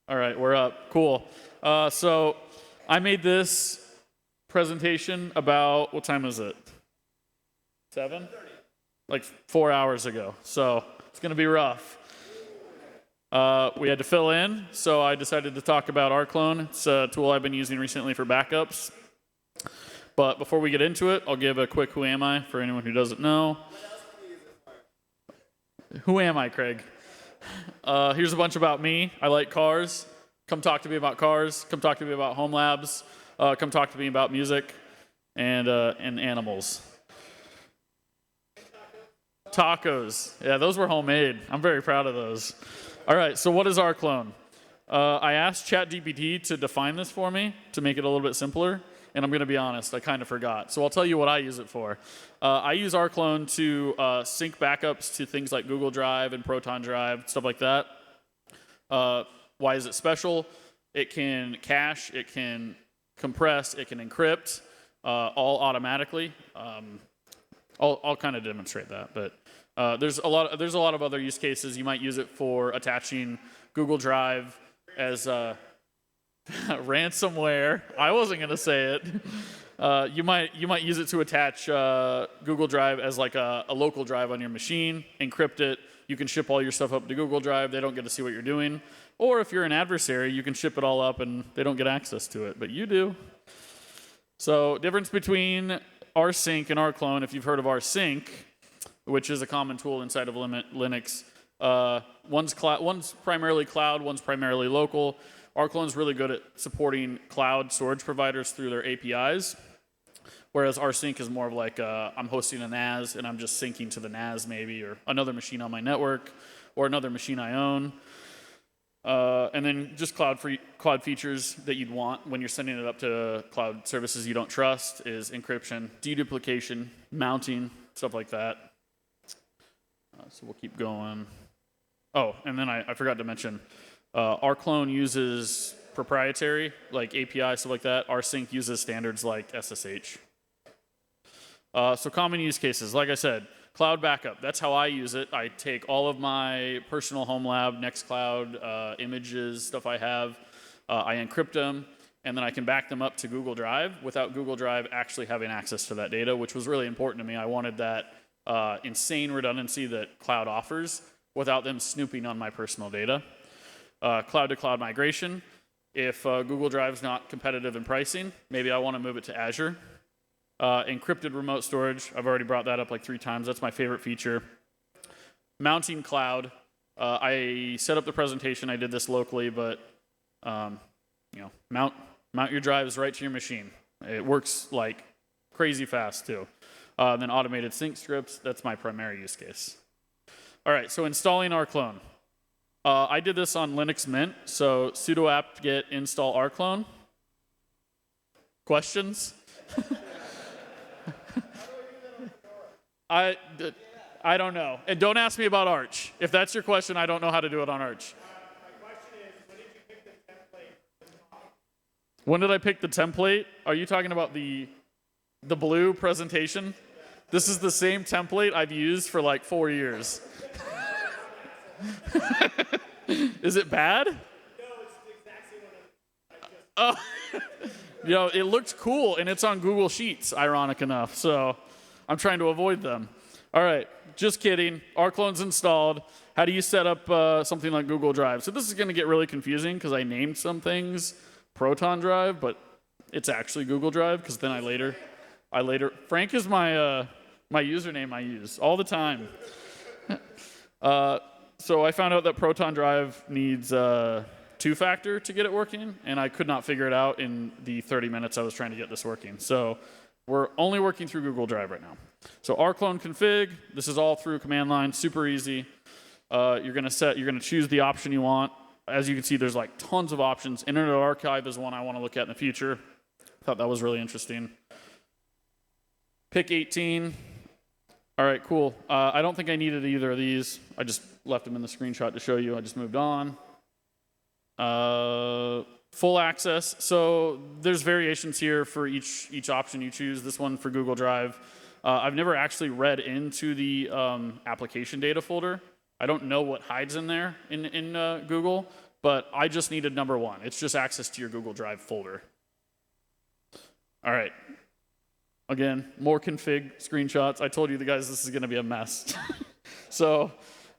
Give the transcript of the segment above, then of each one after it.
All right, we're up. Cool. So I made this presentation about, what time is it? 7? Like 4 hours ago. So it's going to be rough. We had to fill in, so I decided to talk about RClone. It's a tool I've been using recently for backups. But before we get into it, I'll give a quick who am I for anyone who doesn't know. Who am I, Craig? Here's a bunch about me. I like cars. Come talk to me about cars. Come talk to me about home labs. Come talk to me about music and animals. Tacos. Yeah, those were homemade. I'm very proud of those. All right, so what is RClone? I asked ChatGPT to define this for me to make it a little bit simpler, and I'm going to be honest, I kind of forgot. So I'll tell you what I use it for. I use RClone to sync backups to things like Google Drive and Proton Drive, stuff like that. Why is it special? It can cache, it can compress, it can encrypt, all automatically. I'll kind of demonstrate that, but there's a lot of other use cases. You might use it for attaching Google Drive as ransomware. I wasn't going to say it. You might use it to attach Google Drive as like a local drive on your machine, encrypt it. You can ship all your stuff up to Google Drive. They don't get to see what you're doing. Or if you're an adversary, you can ship it all up and they don't get access to it, but you do. So difference between rsync and RClone, if you've heard of rsync, which is a common tool inside of Linux, one's primarily cloud, one's primarily local. RClone is really good at supporting cloud storage providers through their APIs, whereas rsync is more of like I'm hosting a NAS and I'm just syncing to the NAS maybe, or another machine on my network, or another machine I own. And then just cloud features that you'd want when you're sending it up to cloud services you don't trust is encryption, deduplication, mounting, stuff like that. So we'll keep going. Oh, and then I forgot to mention, RClone uses proprietary, like API, stuff like that. rsync uses standards like SSH. So common use cases, like I said, cloud backup. That's how I use it. I take all of my personal home lab, Nextcloud, images, stuff I have. I encrypt them, and then I can back them up to Google Drive without Google Drive actually having access to that data, which was really important to me. I wanted that insane redundancy that cloud offers without them snooping on my personal data. Cloud-to-cloud migration. If Google Drive's not competitive in pricing, maybe I want to move it to Azure. Encrypted remote storage, I've already brought that up like 3 times. That's my favorite feature. Mounting cloud. I set up the presentation. I did this locally, but mount your drives right to your machine. It works like crazy fast too. Then automated sync scripts. That's my primary use case. All right, so installing RClone. I did this on Linux Mint. So sudo apt-get install RClone. Questions? I don't know. And don't ask me about Arch. If that's your question, I don't know how to do it on Arch. My question is, when did you pick the template? When did I pick the template? Are you talking about the blue presentation? This is the same template I've used for like 4 years. Is it bad? No, it's the exact same one I just... It looked cool, and it's on Google Sheets, ironic enough. So I'm trying to avoid them. All right, just kidding. RClone's installed. How do you set up something like Google Drive? So this is going to get really confusing because I named some things Proton Drive, but it's actually Google Drive because then I later. Frank is my username I use all the time. So I found out that Proton Drive needs 2-factor to get it working, and I could not figure it out in the 30 minutes I was trying to get this working. So we're only working through Google Drive right now. So RClone config, this is all through command line, super easy. You're gonna choose the option you want. As you can see, there's like tons of options. Internet Archive is one I want to look at in the future. Thought that was really interesting. Pick 18. All right, cool. I don't think I needed either of these. I just left them in the screenshot to show you. I just moved on. Full access. So there's variations here for each option you choose. This one for Google Drive. I've never actually read into the application data folder. I don't know what hides in there in Google, but I just needed number 1. It's just access to your Google Drive folder. All right. Again, more config screenshots. I told you the guys this is going to be a mess. So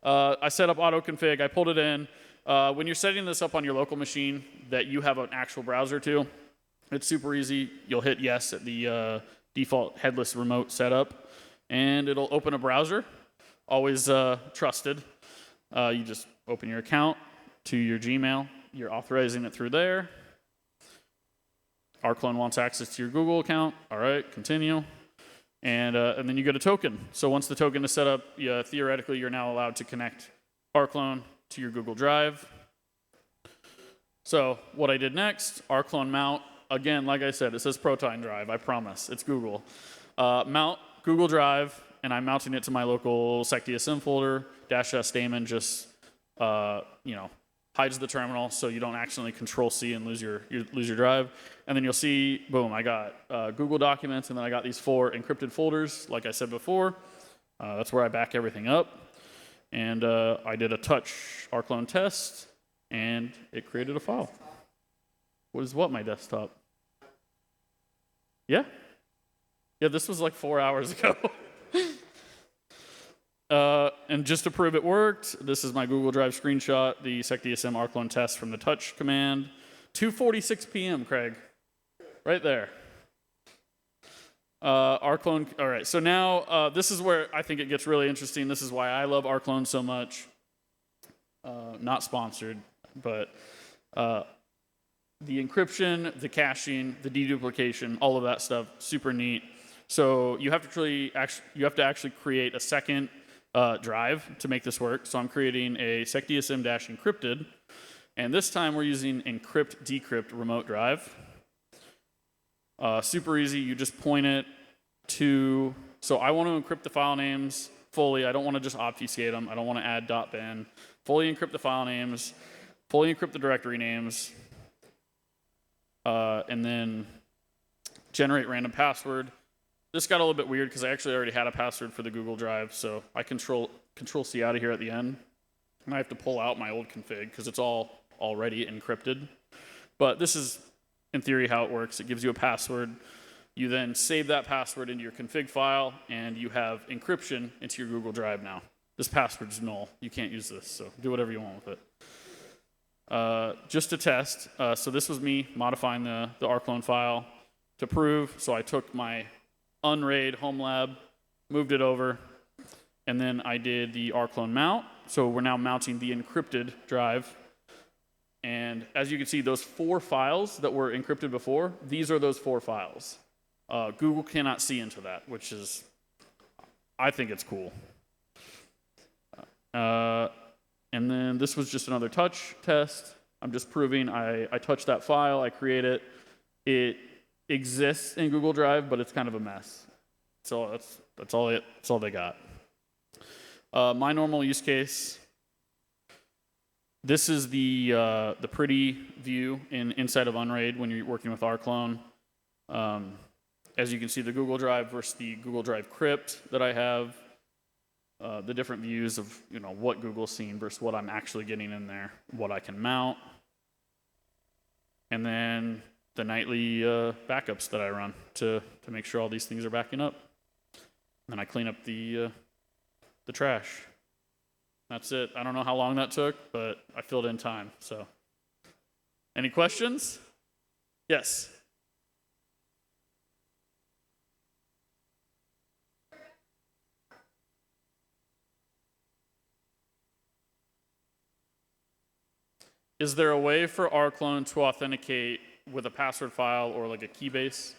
I set up auto config. I pulled it in. When you're setting this up on your local machine that you have an actual browser to, it's super easy. You'll hit yes at the default headless remote setup, and it'll open a browser. Always trusted. You just open your account to your Gmail. You're authorizing it through there. RClone wants access to your Google account. All right, continue. And then you get a token. So once the token is set up, theoretically, you're now allowed to connect RClone to your Google Drive. So what I did next, RClone mount. Again, like I said, it says Proton Drive. I promise. It's Google. Mount Google Drive, and I'm mounting it to my local sectsm folder. -s daemon just hides the terminal so you don't accidentally Control-C and lose your drive. And then you'll see, boom, I got Google Documents, and then I got these 4 encrypted folders, like I said before. That's where I back everything up. And I did a touch RClone test, and it created a file. What is what, my desktop? Yeah? Yeah, this was like 4 hours ago. And just to prove it worked, this is my Google Drive screenshot, the sectsm RClone test from the touch command. 2:46 p.m., Craig. Right there. RClone, all right, so now this is where I think it gets really interesting. This is why I love RClone so much. Not sponsored, but the encryption, the caching, the deduplication, all of that stuff, super neat. So you have to actually create a second drive to make this work. So I'm creating a sectsm-encrypted, and this time we're using encrypt decrypt remote drive. Super easy. You just point it to. So I want to encrypt the file names fully. I don't want to just obfuscate them. I don't want to add .bin. Fully encrypt the file names. Fully encrypt the directory names. And then generate random password. This got a little bit weird because I actually already had a password for the Google Drive, so I Control-C out of here at the end. And I have to pull out my old config because it's all already encrypted. But this is, in theory, how it works. It gives you a password. You then save that password into your config file, and you have encryption into your Google Drive now. This password is null. You can't use this, so do whatever you want with it. Just to test, so this was me modifying the RClone file to prove. So I took my unraid home lab, moved it over, and then I did the RClone mount. So we're now mounting the encrypted drive. And as you can see, those 4 files that were encrypted before, these are those 4 files. Google cannot see into that, which is, I think it's cool. And then this was just another touch test. I'm just proving I touched that file, I create it. It exists in Google Drive, but it's kind of a mess. So that's all they got. My normal use case. This is the pretty view inside of Unraid when you're working with RClone. As you can see, the Google Drive versus the Google Drive crypt that I have. The different views of what Google's seeing versus what I'm actually getting in there, what I can mount, and then the nightly backups that I run to make sure all these things are backing up. And then I clean up the trash. That's it. I don't know how long that took, but I filled in time. So, any questions? Yes. Is there a way for RClone to authenticate with a password file or like a keybase?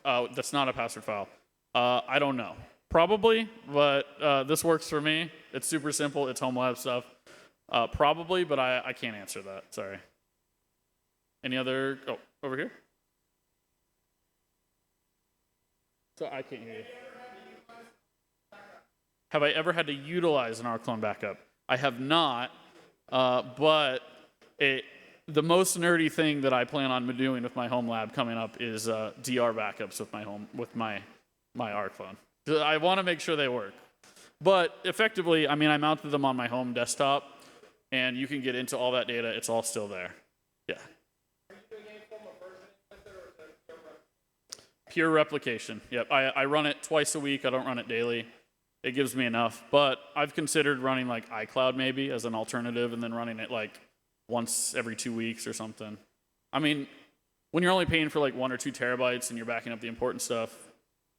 That's not a password file. I don't know. Probably, but this works for me. It's super simple. It's home lab stuff. Probably, but I can't answer that. Sorry. Any other? Oh, over here. So I can't hear you. Have I ever had to utilize an RClone backup? I have not, but the most nerdy thing that I plan on doing with my home lab coming up is DR backups with my RClone. I want to make sure they work. But effectively, I mean, I mounted them on my home desktop. and you can get into all that data. It's all still there. Yeah. Are you doing any form of versioning with it, or is it pure replication? Pure replication. Yep. I run it twice a week. I don't run it daily. It gives me enough. But I've considered running like iCloud maybe as an alternative, and then running it like once every 2 weeks or something. I mean, when you're only paying for like 1 or 2 terabytes and you're backing up the important stuff,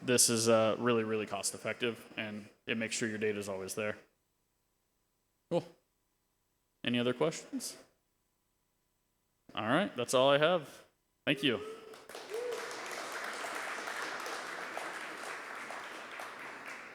this is really, really cost effective, and it makes sure your data is always there. Cool. Any other questions? All right, that's all I have. Thank you.